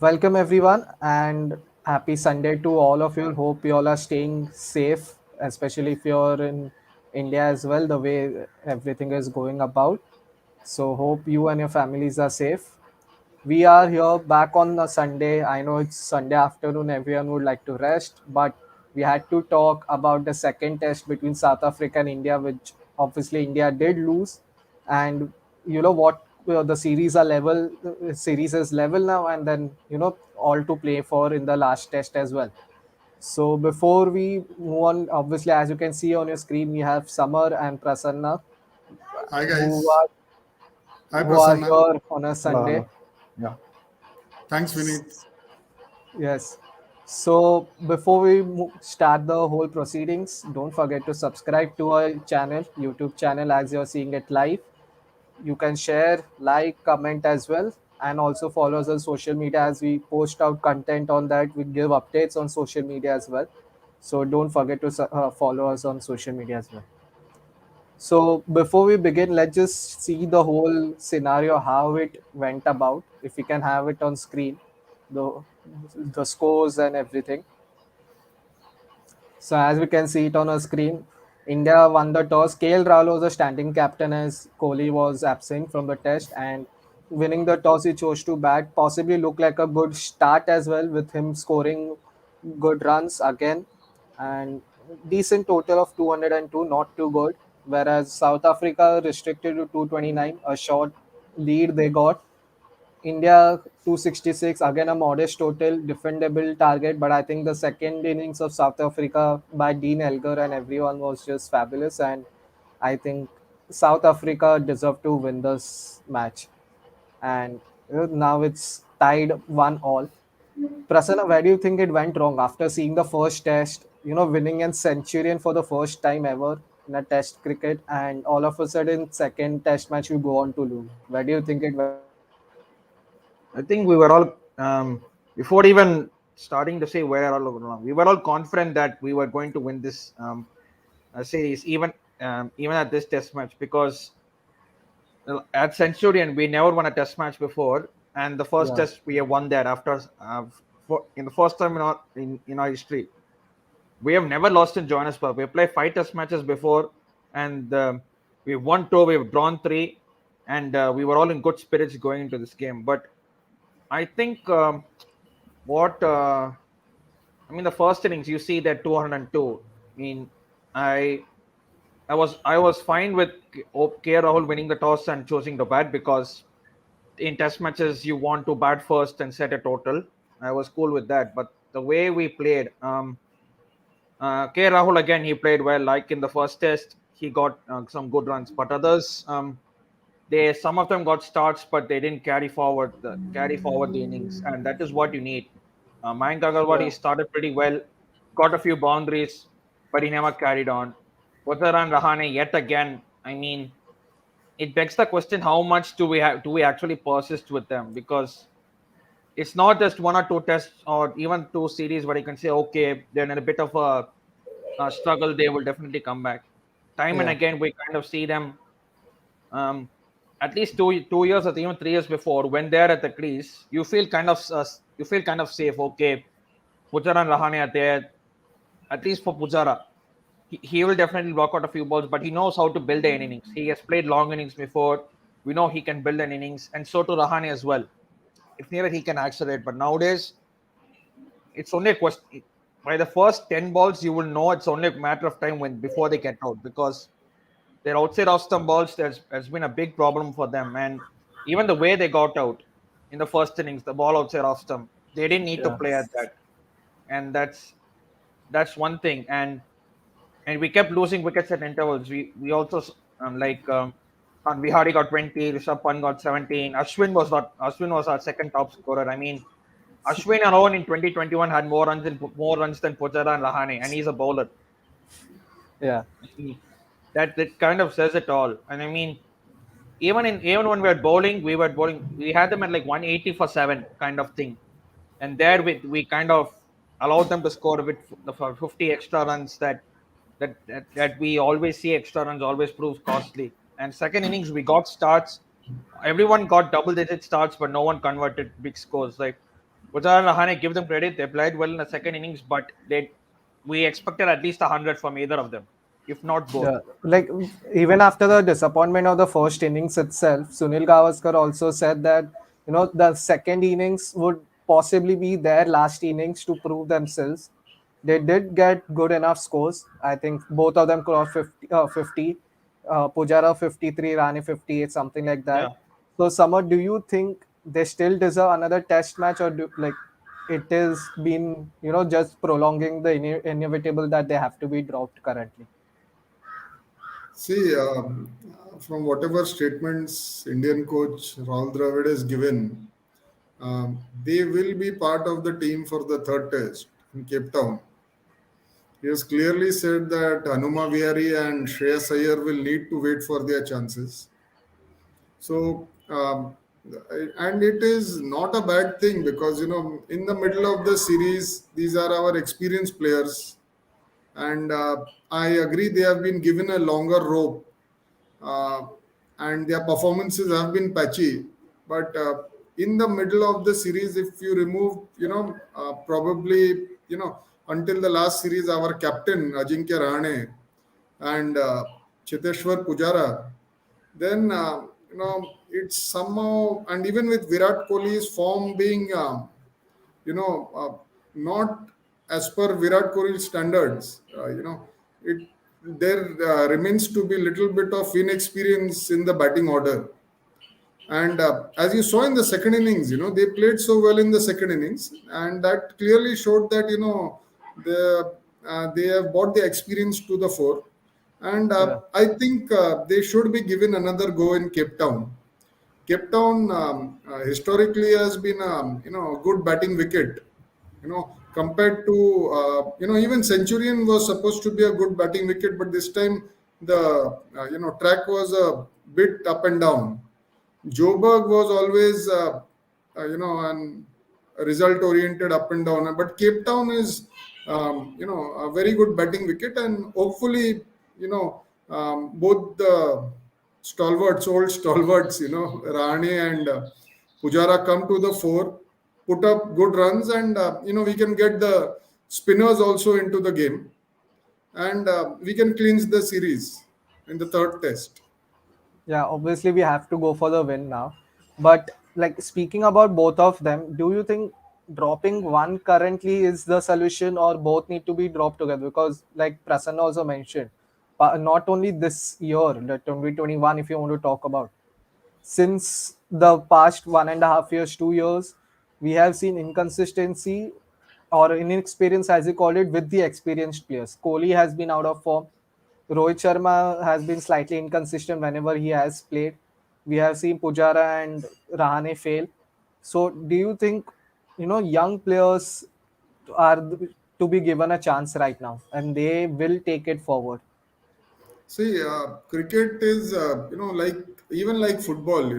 Welcome everyone and happy Sunday to all of you. Hope you all are staying safe, especially if you're in India as well, the way everything is going about. So hope you and your families are safe. We are here back on a Sunday. I know it's Sunday afternoon, everyone would like to rest, but we had to talk about the second test between South Africa and India, which obviously India did lose. And you know what? The series are level, series is level now, and then all to play for in the last test as well. So before we move on, obviously, as you can see on your screen, we have Samar and Prasanna Hi who guys. are Hi who are Prasanna. here on a Hello, Sunday. hello. Yeah. Thanks Vineet. Yes. So before we start the whole proceedings, don't forget to subscribe to our channel, YouTube channel, as you're seeing it live. You can share, like, comment as well, and also follow us on social media as we post out content on that. We give updates on social media as well. So don't forget to follow us on social media as well. So before we begin, let's just see the whole scenario, how it went about. If we can have it on screen, the the scores and everything. So as we can see it on our screen, India won the toss. KL Rahul was the standing captain as Kohli was absent from the test, and winning the toss he chose to bat. Possibly looked like a good start as well with him scoring good runs again, and decent total of 202, not too good. Whereas South Africa restricted to 229, a short lead they got. India 266, again a modest total, defendable target, but I think the second innings of South Africa by Dean Elgar and everyone was just fabulous, and I think South Africa deserved to win this match. And now it's tied 1-all. Prasanna, where do you think it went wrong after seeing the first test, winning a centurion for the first time ever in a test cricket, and all of a sudden, second test match you go on to lose? Where do you think it went wrong? I think we were all, before even starting to say where all wrong, we were all confident that we were going to win this series, even at this test match, because at Centurion we never won a test match before, and the first Yeah. test we have won that after in the first time in our history. We have never lost in Johannesburg. We played 5 test matches before, and we won 2, we've drawn 3, and we were all in good spirits going into this game. But I think what I mean, the first innings you see that 202. I mean, I I was fine with K. Rahul winning the toss and choosing to bat, because in test matches you want to bat first and set a total. I was cool with that. But the way we played, K. Rahul again, he played well. Like in the first test, he got some good runs, but others, they some of them got starts, but they didn't carry forward the innings, and that is what you need. Mayank Agarwal, he Yeah. started pretty well, got a few boundaries, but he never carried on. Uttaran Rahane yet again. I mean, it begs the question: how much do we actually persist with them? Because it's not just 1 or 2 tests or even 2 series where you can say, okay, they're in a bit of a struggle, they will definitely come back. Time and Yeah. again, we kind of see them, um, at least 2 years or even 3 years before, when they're at the crease, you feel kind of safe. Okay, Pujara and Rahane are there. At least for Pujara, he will definitely block out a few balls, but he knows how to build an innings. He has played long innings before. We know he can build an innings, and so to Rahane as well. If needed, he can accelerate. But nowadays, it's only a question. By the first 10 balls, you will know it's only a matter of time when before they get out, because their outside off stump balls has been a big problem for them. And even the way they got out in the first innings, the ball outside off stump, they didn't need to Yeah. play at that. And that's one thing. And we kept losing wickets at intervals. We also, Vihari got 20, Rishabh Pant got 17. Ashwin was our second top scorer. I mean, Ashwin alone in 2021 had more runs than Pujara and Lahane, and he's a bowler. Yeah. I mean, that kind of says it all. And I mean, even when we had them at like 180 for 7 kind of thing, and there we kind of allowed them to score a bit for 50 extra runs. That we always see extra runs always proves costly. And second innings we got starts. Everyone got double digit starts, but no one converted big scores. Like Pujara and Rahane, give them credit. They played well in the second innings, but we expected at least 100 from either of them, if not both. Yeah, like even after the disappointment of the first innings itself, Sunil Gavaskar also said that the second innings would possibly be their last innings to prove themselves. They did get good enough scores. I think both of them crossed 50, Pujara 53, Rane 58, something like Yeah. that. So, Summer, do you think they still deserve another test match, or it is been just prolonging the inevitable that they have to be dropped currently? See, from whatever statements Indian coach Rahul Dravid has given, they will be part of the team for the third test in Cape Town. He has clearly said that Hanuma Vihari and Shreyas Iyer will need to wait for their chances. So, and it is not a bad thing because, in the middle of the series, these are our experienced players. And I agree they have been given a longer rope, uh, and their performances have been patchy. But in the middle of the series, if you remove, probably, until the last series, our captain Ajinkya Rahane and Cheteshwar Pujara, then it's somehow, and even with Virat Kohli's form being not as per Virat Kohli's standards, it there remains to be little bit of inexperience in the batting order. And as you saw in the second innings, they played so well in the second innings, and that clearly showed that the they have brought the experience to the fore. And Yeah. I think they should be given another go in Cape Town. Cape Town historically has been a good batting wicket. Compared to even Centurion was supposed to be a good batting wicket, but this time the track was a bit up and down. Joburg was always, an result oriented up and down. But Cape Town is, a very good batting wicket, and hopefully, both the old stalwarts, Rane and Pujara come to the fore, put up good runs, and we can get the spinners also into the game, and we can clinch the series in the third test. Yeah, obviously we have to go for the win now. But like speaking about both of them, do you think dropping one currently is the solution, or both need to be dropped together? Because like Prasanna also mentioned, not only this year, the 2021, if you want to talk about, since the past 1.5 years, 2 years, we have seen inconsistency or inexperience, as you call it, with the experienced players. Kohli has been out of form. Rohit Sharma has been slightly inconsistent whenever he has played. We have seen Pujara and Rahane fail. So, do you think young players are to be given a chance right now, and they will take it forward? See, cricket is, like even like football,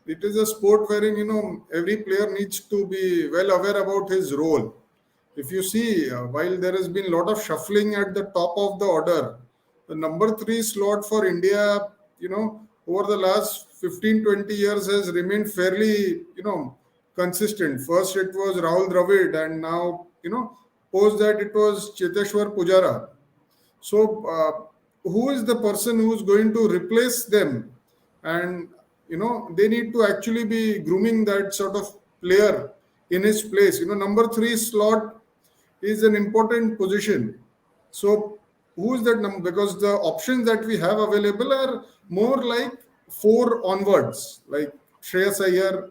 it is a sport wherein, every player needs to be well aware about his role. If you see, while there has been a lot of shuffling at the top of the order, the number three slot for India, over the last 15, 20 years has remained fairly, consistent. First, it was Rahul Dravid, and now, post that, it was Cheteshwar Pujara. So, who is the person who is going to replace them? And they need to actually be grooming that sort of player in his place. Number three slot is an important position. So, who is that number? Because the options that we have available are more like four onwards, like Shreyas Iyer,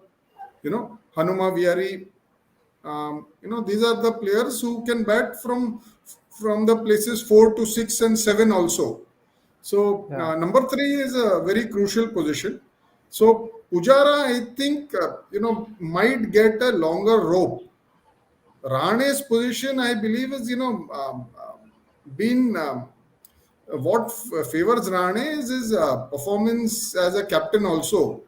Hanuma Vihari, these are the players who can bat from the places 4 to 6 and 7 also. So Yeah. number three is a very crucial position. So Pujara, I think might get a longer rope. Rane's position, I believe, is been what favors Rane is his performance as a captain also.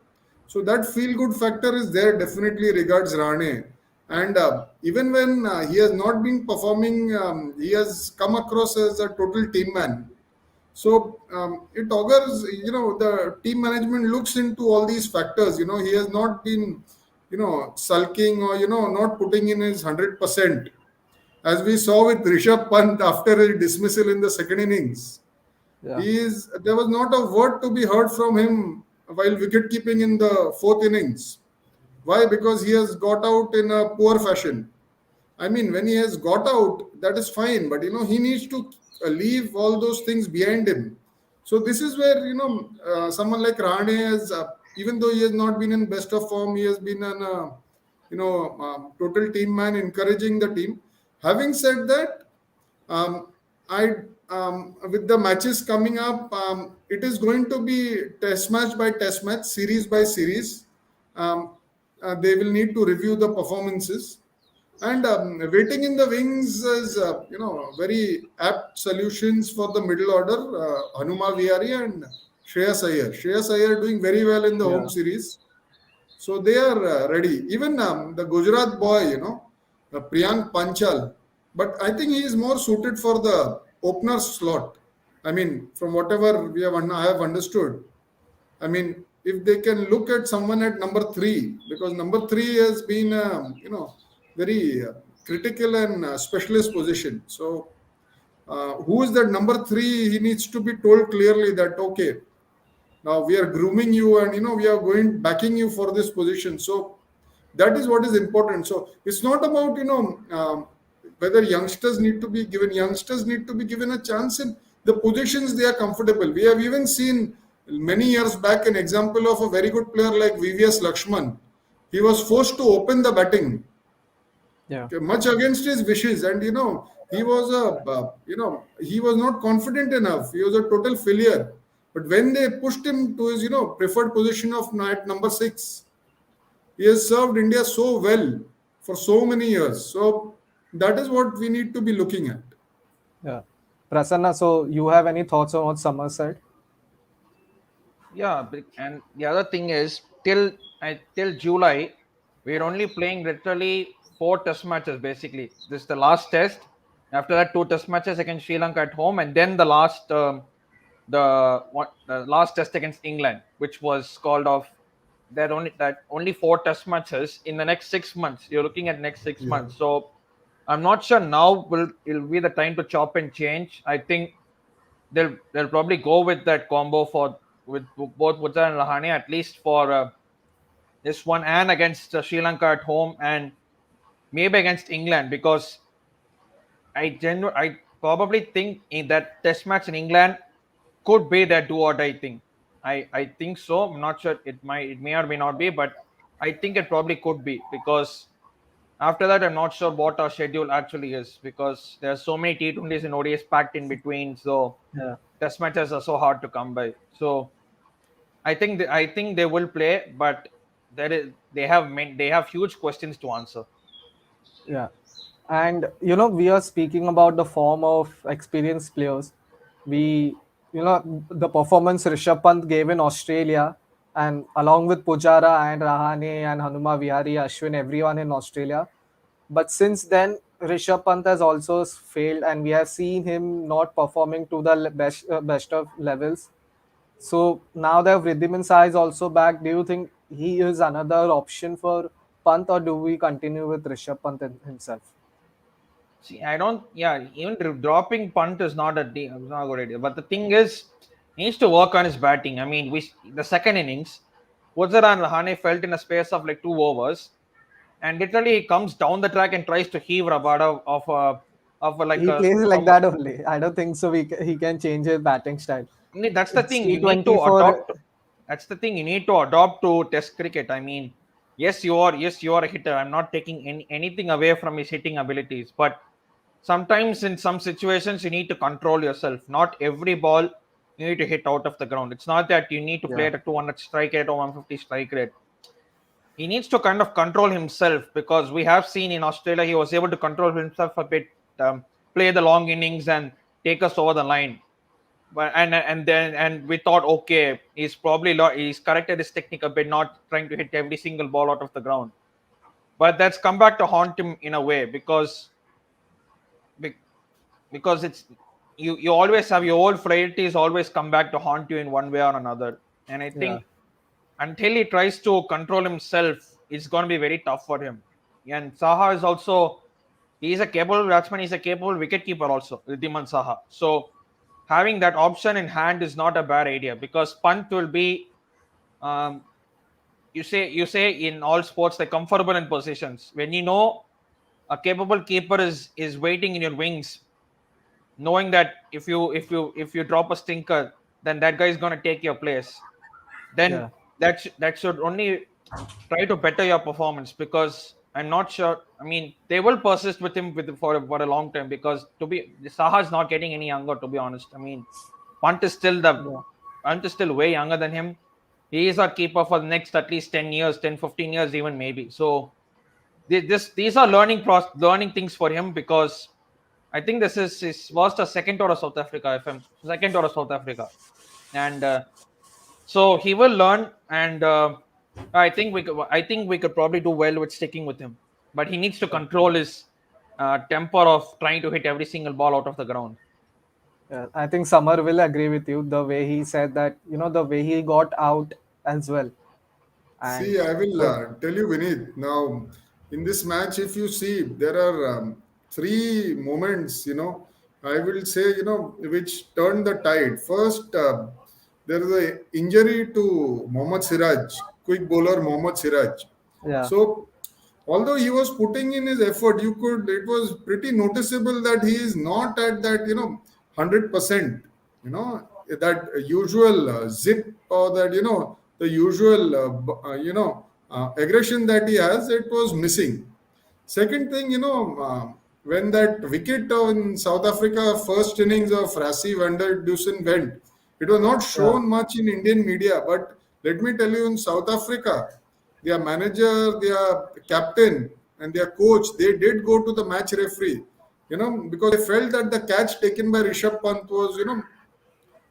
So that feel good factor is there definitely regards Rane. And even when he has not been performing, he has come across as a total team man. So it augurs, the team management looks into all these factors. He has not been sulking or not putting in his 100%, as we saw with Rishabh Pant after his dismissal in the second innings. Yeah, There was not a word to be heard from him while wicket keeping in the fourth innings. Why? Because he has got out in a poor fashion. I mean, when he has got out, that is fine, but he needs to leave all those things behind him. So this is where someone like Rahane has, even though he has not been in best of form, he has been an total team man, encouraging the team. Having said that, I with the matches coming up, it is going to be test match by test match, series by series. Um, they will need to review the performances, and waiting in the wings is very apt solutions for the middle order. Hanuma Vihari and Shreyas Iyer. Shreyas Iyer doing very well in the home yeah, series, so they are ready. Even the Gujarat boy, Priyank Panchal, but I think he is more suited for the opener slot. I mean, from whatever I have understood. I mean, if they can look at someone at number three, because number three has been, very critical and specialist position. So, who is that number three? He needs to be told clearly that okay, now we are grooming you, and we are going backing you for this position. So that is what is important. So it's not about whether youngsters need to be given a chance in the positions they are comfortable. We have even seen many years back an example of a very good player like VVS Lakshman. He was forced to open the batting, yeah, okay, much against his wishes, and he was he was not confident enough. He was a total failure. But when they pushed him to his preferred position of at number 6, he has served India so well for so many years. So that is what we need to be looking at. yeah. Prasanna, so you have any thoughts on what Summer said? Yeah, and the other thing is till July, we're only playing literally 4 test matches basically. This is the last test. After that, 2 test matches against Sri Lanka at home, and then the last test against England, which was called off. That only 4 test matches in the next 6 months. You're looking at next six Yeah. months. So I'm not sure now will be the time to chop and change. I think they'll probably go with that combo for with both Pujara and Rahane at least for this one, and against Sri Lanka at home, and maybe against England, because I probably think in that test match in England could be that do or die thing. I think so. I'm not sure, it may or may not be, but I think it probably could be, because after that I'm not sure what our schedule actually is, because there are so many T20s and ODIs packed in between. So Yeah, test matches are so hard to come by. So I think they will play, but they have huge questions to answer. yeah. And we are speaking about the form of experienced players. We, the performance Rishabh Pant gave in Australia, and along with Pujara and Rahane and Hanuma Vihari, Ashwin, everyone in Australia. But since then, Rishabh Pant has also failed, and we have seen him not performing to the best of levels. So now that Vridhiman Sai is also back, do you think he is another option for Pant, or do we continue with Rishabh Pant himself? See, I don't. Yeah, even dropping punt is not a good idea. But the thing is, he needs to work on his batting. I mean, the second innings, Pujara and Rahane felt in a space of like 2 overs, and literally he comes down the track and tries to heave Rabada of a like He a plays like from. that only. I don't think so. He can change his batting style. That's the It's thing. You need to T24. adopt. That's the thing. You need to adopt to Test cricket. I mean, yes, you are a hitter. I'm not taking anything away from his hitting abilities, but sometimes in some situations you need to control yourself. Not every ball you need to hit out of the ground. It's not that you need to play Yeah, at a 200 strike rate or 150 strike rate. He needs to kind of control himself, because we have seen in Australia he was able to control himself a bit, play the long innings and take us over the line. But and we thought, okay, he's corrected his technique a bit, not trying to hit every single ball out of the ground. But that's come back to haunt him in a way, be- because it's you always have your old frailties always come back to haunt you in one way or another. And I yeah, think until he tries to control himself, it's going to be very tough for him. And Saha is also, he's a capable batsman, he's a capable wicketkeeper also, Riddhiman Saha. So having that option in hand is not a bad idea, because Pant will be, um, you say in all sports they're comfortable in positions. When you know a capable keeper is waiting in your wings, knowing that if you drop a stinker, then that guy is going to take your place, then Yeah, that should only try to better your performance. Because I'm not sure. I mean, they will persist with him for a long time, because to be Saha is not getting any younger. To be honest, I mean, Punt is still the yeah, Punt is still way younger than him. He is our keeper for the next at least 10 years, 10, 15 years, even maybe. So these are learning things for him, because I think this is his first or second tour of South Africa, if I'm second tour of South Africa, and so he will learn. And I think we could probably do well with sticking with him, but he needs to yeah. control his temper of trying to hit every single ball out of the ground. Yeah, I think Summer will agree with you. The way he said that, the way he got out as well, and See, I will the tell you, Vineet. Now, in this match, if you see, there are three moments, I will say, which turned the tide. First, there is a injury to Mohammad Siraj, quick bowler Mohammad Siraj. yeah, So, although he was putting in his effort, it was pretty noticeable that he is not at that, 100%, that usual zip, or that, the usual, aggression that he has, it was missing. Second thing, when that wicket in South Africa, first innings of Rassie van der Dusen went, it was not yeah, shown much in Indian media. But let me tell you, in South Africa, their manager, their captain, and their coach, they did go to the match referee, because they felt that the catch taken by Rishabh Pant was,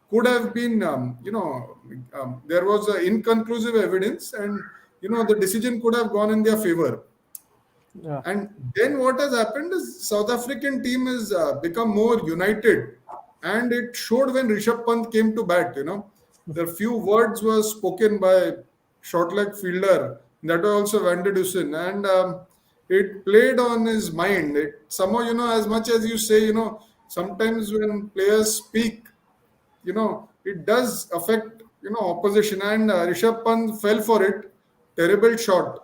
could have been, there was inconclusive evidence, and, the decision could have gone in their favor. yeah, And then what has happened is South African team has become more united, and it showed when Rishabh Pant came to bat. The few words were spoken by short leg fielder, that was also Van der Dusen, and it played on his mind. It somehow, as much as you say, sometimes when players speak, it does affect, opposition. And Rishabh Pant fell for it. Terrible shot,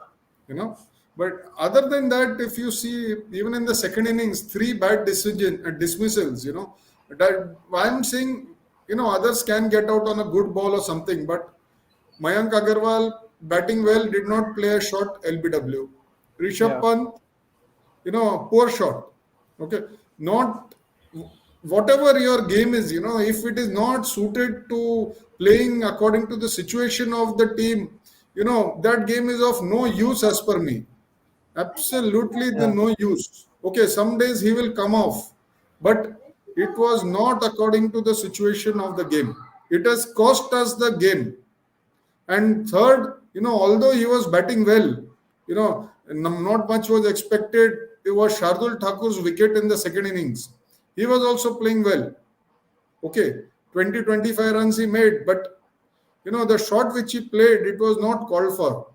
you know. But other than that, if you see, even in the second innings, three bad dismissals, that I'm saying, others can get out on a good ball or something, but Mayank Agarwal batting well did not play a shot LBW. Rishabh yeah, Pant, poor shot. Okay, not whatever your game is, if it is not suited to playing according to the situation of the team, that game is of no use as per me. Absolutely, the yeah, no use. Okay, some days he will come off, but it was not according to the situation of the game. It has cost us the game. And third, although he was batting well, not much was expected. It was Shardul Thakur's wicket in the second innings. He was also playing well. Okay, 20-25 runs he made, but the shot which he played, it was not called for.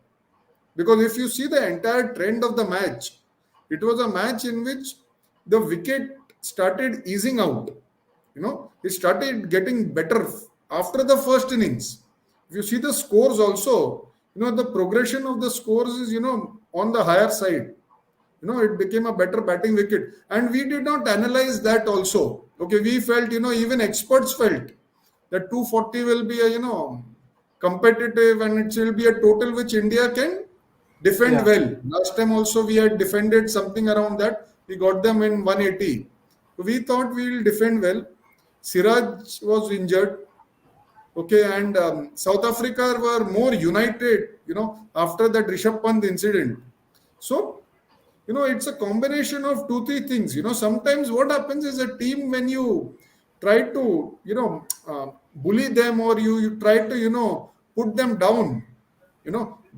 Because if you see the entire trend of the match, it was a match in which the wicket started easing out. It started getting better after the first innings. If you see the scores also, the progression of the scores is, on the higher side. It became a better batting wicket. And we did not analyze that also. Okay, we felt, even experts felt that 240 will be a, competitive, and it will be a total which India can defend yeah, well. Last time also we had defended something around that. We got them in 180. We thought we will defend well. Siraj was injured. Okay, and South Africa were more united, after that Rishabh Pant incident. So, it's a combination of two, three things. Sometimes what happens is a team, when you try to, bully them, or you try to, put them down,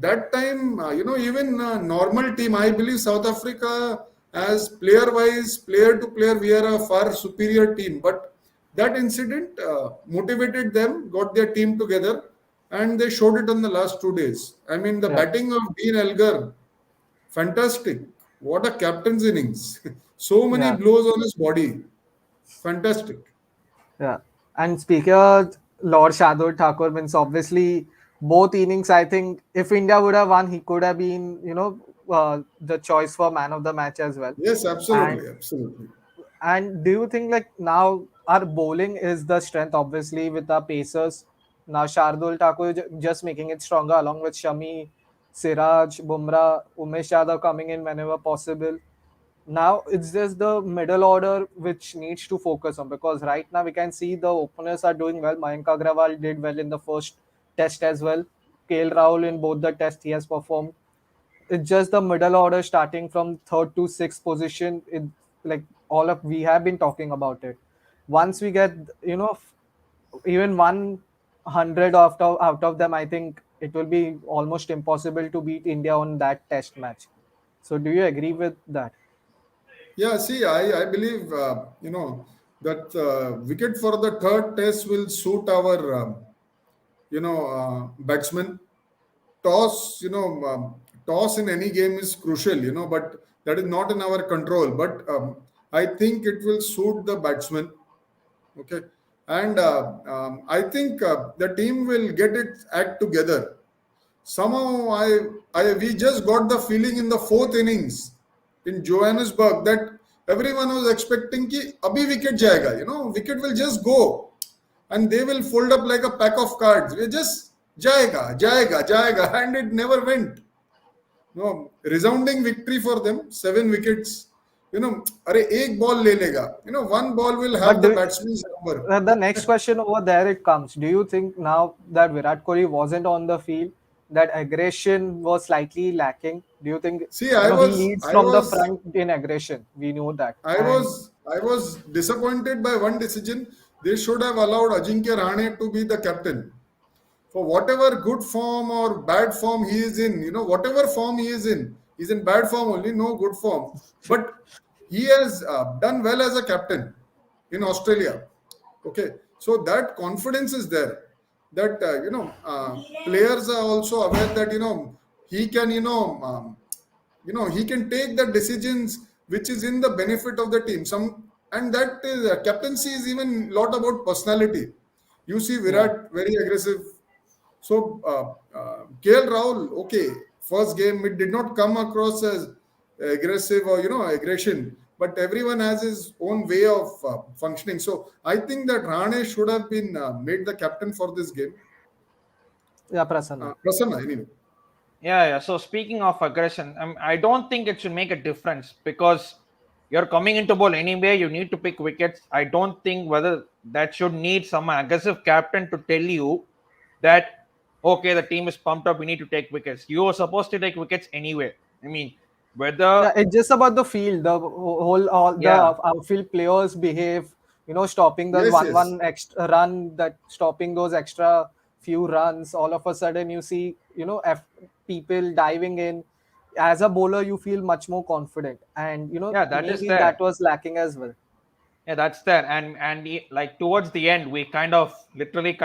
that time, even a normal team, I believe South Africa, as player wise, player to player, we are a far superior team. But that incident motivated them, got their team together, and they showed it in the last 2 days. I mean, the Yeah, batting of Dean Elgar, fantastic. What a captain's innings. So many yeah, blows on his body. Fantastic. yeah. And speaker Lord Shardul Thakur means obviously both innings. I think if India would have won, he could have been the choice for man of the match as well. Yes, And absolutely, absolutely. do you think like now our bowling is the strength, obviously, with our pacers? Now Shardul Thakur just making it stronger along with Shami, Siraj, Bumrah, Umesh Yadav coming in whenever possible. Now it's just the middle order which needs to focus on, because right now we can see the openers are doing well. Mayank Agrawal did well in the first test as well. KL Rahul in both the tests he has performed. It's just the middle order starting from third to sixth position. It, like all of we have been talking about it. Once we get even 100 out of them, I think it will be almost impossible to beat India on that test match. So do you agree with that? Yeah, see, I believe, that wicket for the third test will suit our, batsmen. Toss in any game is crucial, but that is not in our control. But I think it will suit the batsman. Okay. And I think the team will get its act together. Somehow we just got the feeling in the fourth innings in Johannesburg that everyone was expecting कि अभी wicket जाएगा, wicket will just go and they will fold up like a pack of cards. We just जाएगा, जाएगा, जाएगा, and it never went. No, resounding victory for them, 7 wickets. अरे एक ball ले लेगा. One ball will But have the batsman's number. the next question over there it comes. Do you think now that Virat Kohli wasn't on the field, that aggression was slightly lacking? Do you think See, he leads from the front in aggression? We know that, and I was disappointed by one decision. They should have allowed Ajinkya Rahane to be the captain. For whatever good form or bad form he is in, whatever form he is in, he's in bad form only, no good form. But he has done well as a captain in Australia. Okay, so that confidence is there. That players are also aware that he can he can take the decisions which is in the benefit of the team. And that is captaincy is even lot about personality. You see yeah, Virat very aggressive. So KL Rahul, okay, first game it did not come across as aggressive or aggression, but everyone has his own way of functioning. So I think that Rane should have been made the captain for this game. yeah, Prasanna. Prasanna, anyway. Yeah. So speaking of aggression, I don't think it should make a difference because you're coming into ball anyway. You need to pick wickets. I don't think whether that should need some aggressive captain to tell you that okay, the team is pumped up. We need to take wickets. You are supposed to take wickets anyway. I mean, whether Yeah, it's just about the field. The whole all the yeah, outfield players behave. Stopping the Yes, one yes. extra run, that stopping those extra few runs. All of a sudden, you see people diving in. As a bowler, you feel much more confident, and yeah, that is maybe that there. was lacking as well. Yeah, that's there. Like towards the end, we kind of literally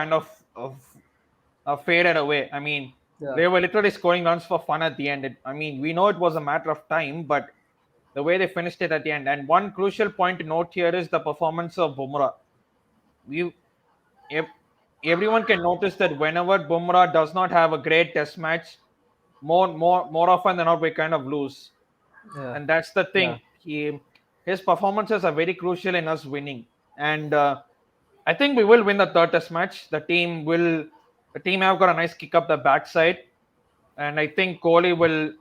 faded away. I mean, Yeah, they were literally scoring runs for fun at the end. I mean, we know it was a matter of time, but the way they finished it at the end. And one crucial point to note here is the performance of Bumrah. We ev- Everyone can notice that whenever Bumrah does not have a great test match, more often than not we kind of lose. yeah, And that's the yeah, thing. His performances are very crucial in us winning. And I think we will win the third test match. The team have got a nice kick up the backside, and I think Kohli will.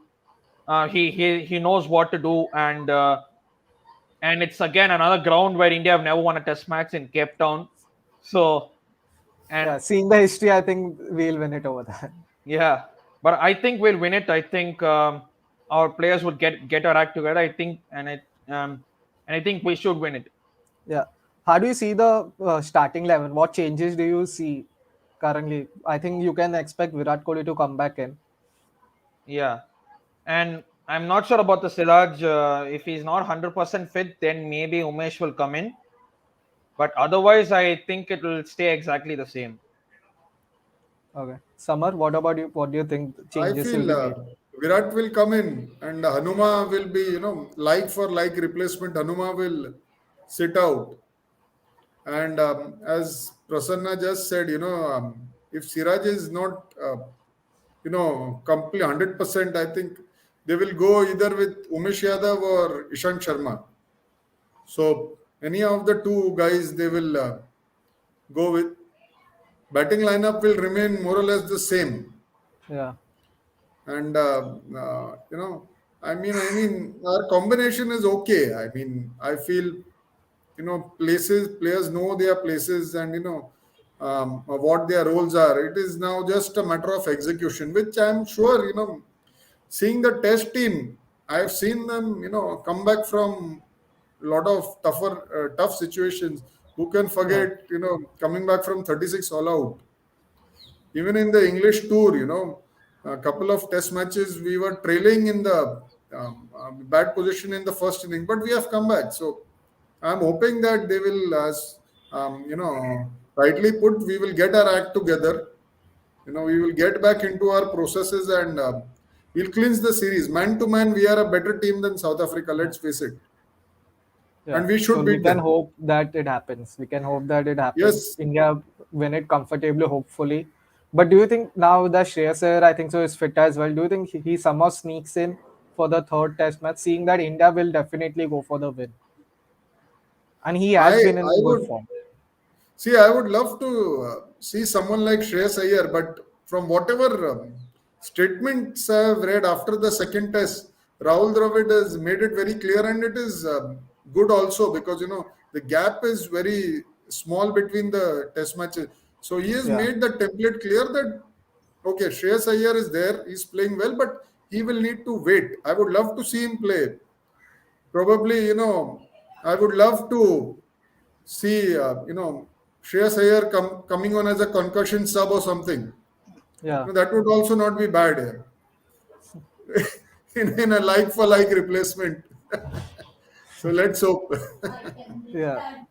He knows what to do, and it's again another ground where India have never won a test match in Cape Town. So and yeah. Seeing the history, I think we'll win it over there. yeah, but I think we'll win it. I think our players would get our act together. I think, and I think we should win it. Yeah. How do you see the starting 11? What changes do you see currently? I think you can expect Virat Kohli to come back in. Yeah, and I'm not sure about the Siraj. If he's not 100% fit, then maybe Umesh will come in. But otherwise, I think it will stay exactly the same. Okay. Summer, what about you? What do you think I changes will feel be made? Virat will come in and Hanuma will be, like for like replacement. Hanuma will sit out. And as Prasanna just said, if Siraj is not, complete 100%, I think they will go either with Umesh Yadav or Ishant Sharma. So any of the two guys they will go with. Batting lineup will remain more or less the same. Yeah. And I mean our combination is okay. I mean, I feel players know their places, and what their roles are. It is now just a matter of execution, which I'm sure, seeing the test team, I've seen them come back from a lot of tough situations. Who can Yeah. forget coming back from 36 all out? Even in the English tour, a couple of test matches, we were trailing in the bad position in the first inning, but we have come back. So I'm hoping that they will, as rightly put, we will get our act together. We will get back into our processes and we'll cleanse the series. Man to man, we are a better team than South Africa. Yeah. Let's face it, Yeah. and we So should we beat can them. hope that it happens. We can hope that it happens. Yes, India win it comfortably, hopefully. But do you think now that Shreyas Iyer, I think so, is fit as well? Do you think he somehow sneaks in for the third test match, seeing that India will definitely go for the win? And he I has been I in good would form. see. I would love to see someone like Shreyas Iyer, but from whatever statements I have read after the second test, Rahul Dravid has made it very clear, and it is good also because the gap is very small between the test matches. So he has Yeah. made the template clear that okay, Shreyas Iyer is there, he's playing well, but he will need to wait. I would love to see him play. Probably, I would love to see, Shreyas Iyer coming on as a concussion sub or something. Yeah. That would also not be bad in a like for like replacement. So let's hope. Yeah.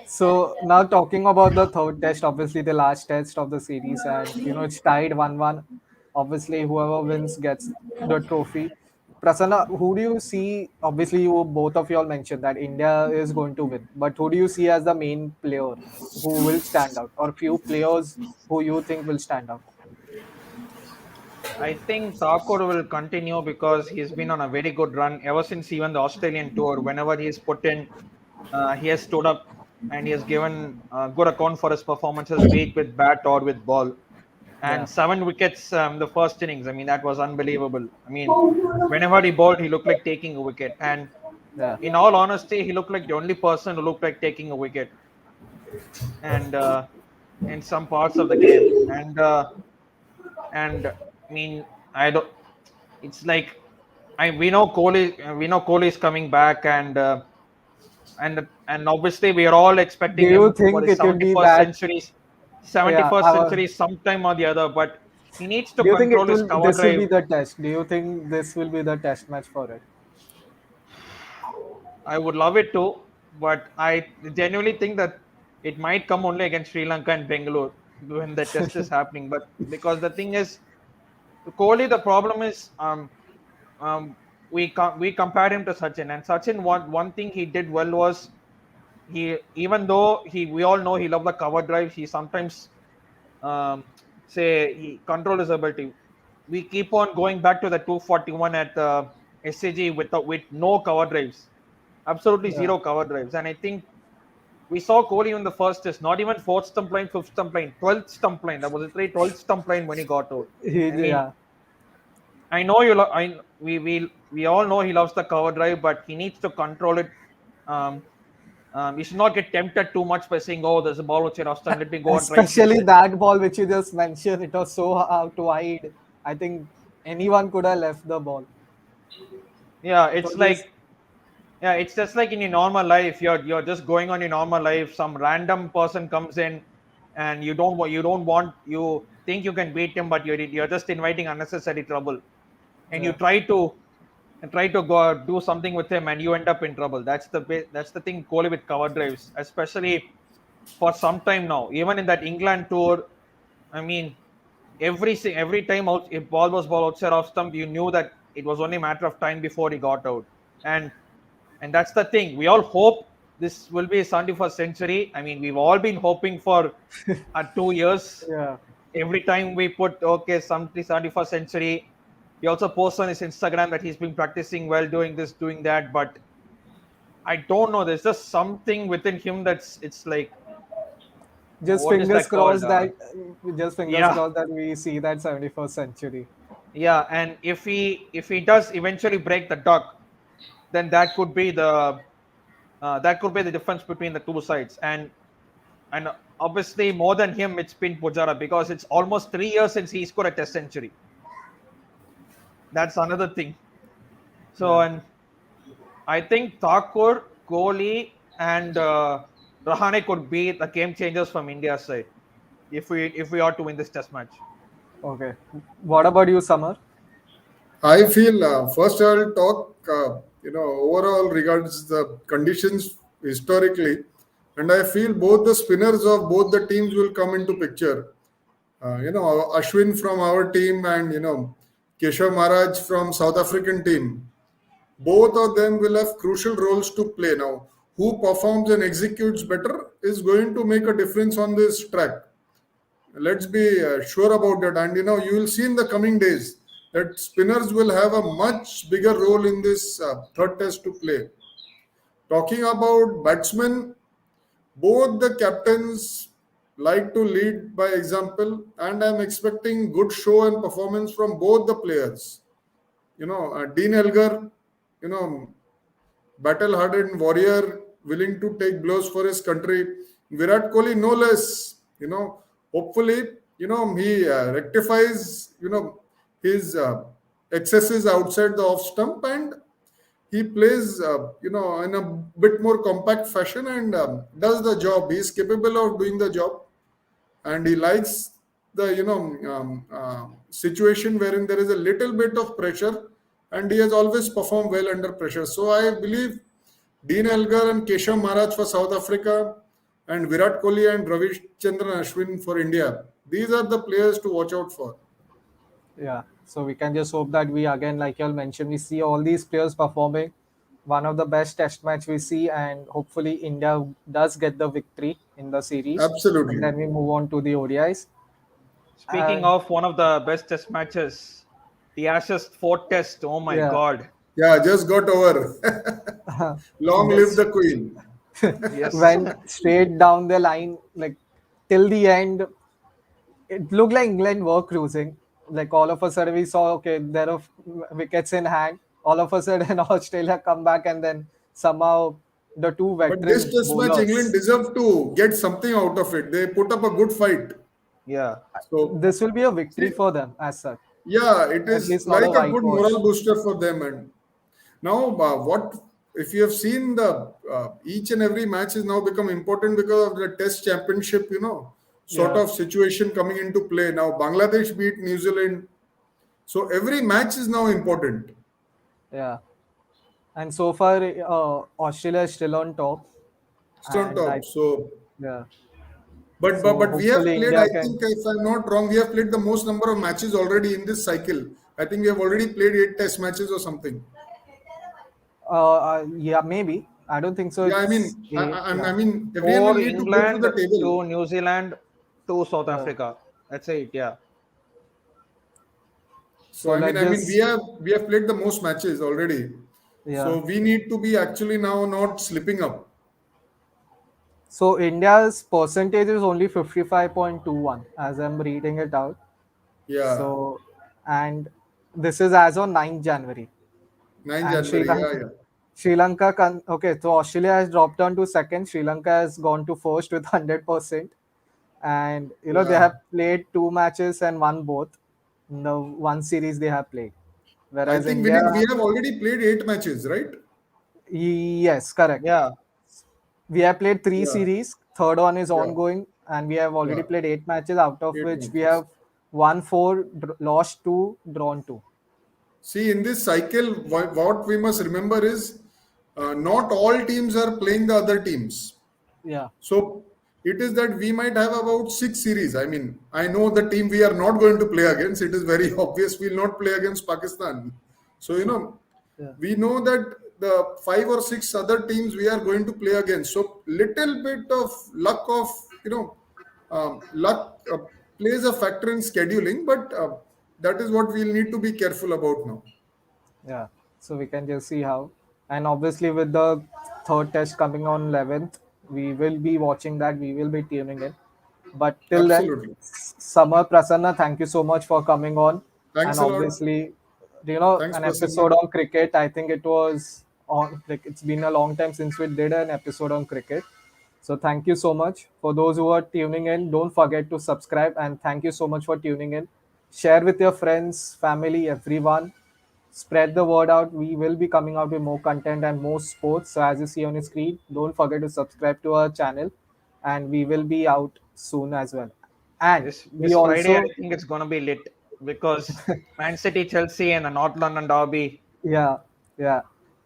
So now talking about the third test, obviously the last test of the series, and it's tied 1-1. Obviously, whoever wins gets the trophy. Prasanna, who do you see? Obviously, you both of you all mentioned that India is going to win, but who do you see as the main player who will stand out, or few players who you think will stand out? I think Thakur will continue because he's been on a very good run ever since even the Australian tour. Whenever he's put in, he has stood up and he has given good account for his performances, be it with bat or with ball. Yeah, And 7 wickets the first innings. I mean, that was unbelievable. I mean, whenever he bowled, he looked like taking a wicket. And yeah, in all honesty, he looked like the only person who looked like taking a wicket. And in some parts of the game, and I mean, I don't. It's like we know Kohli is coming back, and obviously we are all do expecting you him for think his it will be 71st that? century, Yeah, 71st century sometime or the other. But he needs to do you think it control his will? cover This will drive. be the test. Do you think this will be the test match for it? I would love it too, but I genuinely think that it might come only against Sri Lanka and Bangalore when the test is happening. But because the thing is, Kohli, the problem is um, we compared him to Sachin, and Sachin one thing he did well was he, even though we all know he loved the cover drive, he sometimes um, say he control his ability. We keep on going back to the 241 at SCG with no cover drives, absolutely Yeah, zero cover drives. And I think we saw Kohli in the first test, not even fourth stump line, fifth stump line, 12th stump line. That was a 12th stump line when he got out. I mean, yeah. I know you. We all know he loves the cover drive, but he needs to control it. Um, he should not get tempted too much by saying, "Oh, there's a ball which I lost, and let me go and try and chase Especially it." that ball which you just mentioned, it was so out wide. I think anyone could have left the ball. Yeah, It it's was just like, yeah, it's just like in your normal life. You're just going on your normal life. Some random person comes in, and you don't want you think you can beat him, but you're just inviting unnecessary trouble, and you yeah, try to go do something with him, and you end up in trouble. That's the thing. Kohli with cover drives, especially for some time now. Even in that England tour, I mean, every time out, if ball was ball outside off stump, you knew that it was only a matter of time before he got out. And and that's the thing. We all hope this will be a 71st century. I mean, we've all been hoping for 2 years. Yeah, Every time we put okay, 71st century. He also posts on his Instagram that he's been practicing well, doing this, doing that. But I don't know. There's just something within him that's it's like just what is fingers that called? crossed that just fingers Yeah, crossed that we see that 71st century. yeah. And if he does eventually break the duck, then that could be the difference between the two sides. And obviously more than him, it's been Pujara because it's almost 3 years since he scored a Test century. That's another thing. So Yeah. and I think Thakur, Kohli, and Rahane could be the game changers from India's side if we are to win this Test match. Okay. What about you, Summer? I feel first I'll talk, overall regards the conditions historically, and I feel both the spinners of both the teams will come into picture. Ashwin from our team and Keshav Maharaj from South African team. Both of them will have crucial roles to play. Now, who performs and executes better is going to make a difference on this track. Let's be sure about that. And you will see in the coming days that spinners will have a much bigger role in this third test to play. Talking about batsmen, both the captains like to lead by example, and I'm expecting good show and performance from both the players. Dean Elgar, you know, battle hardened warrior willing to take blows for his country. Virat Kohli, no less. Hopefully, he rectifies, his excesses outside the off stump, and he plays, in a bit more compact fashion and does the job. He is capable of doing the job, and he likes the situation wherein there is a little bit of pressure, and he has always performed well under pressure. So I believe Dean Elgar and Keshav Maharaj for South Africa, and Virat Kohli and Ravichandran Ashwin for India. These are the players to watch out for. Yeah. So we can just hope that we again, like you all mentioned, we see all these players performing. One of the best test match we see, and hopefully India does get the victory in the series, and Absolutely. then we move on to the ODIs. Speaking And of one of the best Test matches, the Ashes fourth Test. Oh my yeah, God! Yeah, just got over. Long live this the Queen. Yes, went straight down the line, like till the end. It looked like England were cruising. Like all of a sudden we saw, okay, there are wickets in hand. All of a sudden Australia come back, and then somehow the two But this veteran test match, England bowlers. deserve to get something out of it. They put up a good fight. yeah. So, This will be a victory see, for them as such. yeah, it At is least not a like a good whitewash. moral booster for them. And now, what if you have seen the each and every match is now become important because of the Test Championship, sort Yeah, of situation coming into play. Now, Bangladesh beat New Zealand, so every match is now important. yeah. And so far, Australia is still on top, It's on and top. So, yeah. but So we have hopefully played. I India can. think, if I'm not wrong, we have played the most number of matches already in this cycle. I think we have already played 8 Test matches or something. Yeah, maybe. I don't think so. Yeah, I It's mean, eight. Yeah, I mean, everyone will Four need to go through England, the table. two New Zealand, two South yeah. Africa. That's it. Yeah. So So let's I mean, we just have we have played the most matches already. yeah. So we need to be actually now not slipping up. So India's percentage is only 55.21 as I'm reading it out. Yeah, So and this is as on 9th January. 9 And January. Yeah, yeah, Okay, so Australia has dropped down to second. Sri Lanka has gone to first with 100%. And they yeah. have played two matches and won both in the one series they have played. I Whereas think India, we have already played 8 matches, right? yes, correct. Yeah. We have played three Yeah, series. Third one is yeah, ongoing, and we have already yeah. played 8 matches, out of 8 which we matches. have won four, lost two, drawn two. See, in this cycle, what we must remember is not all teams are playing the other teams. Yeah, So it is that we might have about six series. I mean, I know the team we are not going to play against. It is very obvious we'll not play against Pakistan. So, Yeah. we know that the five or six other teams we are going to play against. So, little bit of luck of, luck plays a factor in scheduling, but that is what we'll need to be careful about now. Yeah, so we can just see how. And obviously, with the third test coming on 11th, we will be watching that. We will be tuning in. But till then, Absolutely. Summer Prasanna, thank you so much for coming on. And Thanks a lot. obviously, Thanks, an episode Prasanna. on cricket. I think it was on. Like, it's been a long time since we did an episode on cricket. So thank you so much for those who are tuning in. Don't forget to subscribe and thank you so much for tuning in. Share with your friends, family, everyone. Spread the word out. We will be coming out with more content and more sports. So as you see on your screen, don't forget to subscribe to our channel, and we will be out soon as well. And we This Friday, also, I think it's gonna be lit because Man City, Chelsea, and the North London derby. yeah, yeah.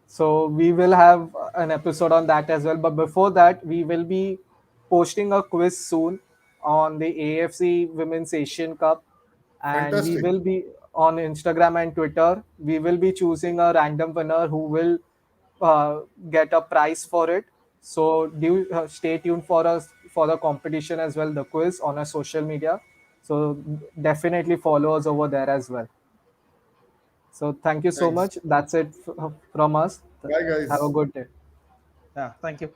So we will have an episode on that as well. But before that, we will be posting a quiz soon on the AFC Women's Asian Cup, and we Fantastic. will be on Instagram and Twitter. We will be choosing a random winner who will get a prize for it. So do stay tuned for us for the competition as well, the quiz on our social media. So definitely follow us over there as well. So thank you so Thanks. much. That's it from us. Bye, Have a guys. good day. Yeah, thank you.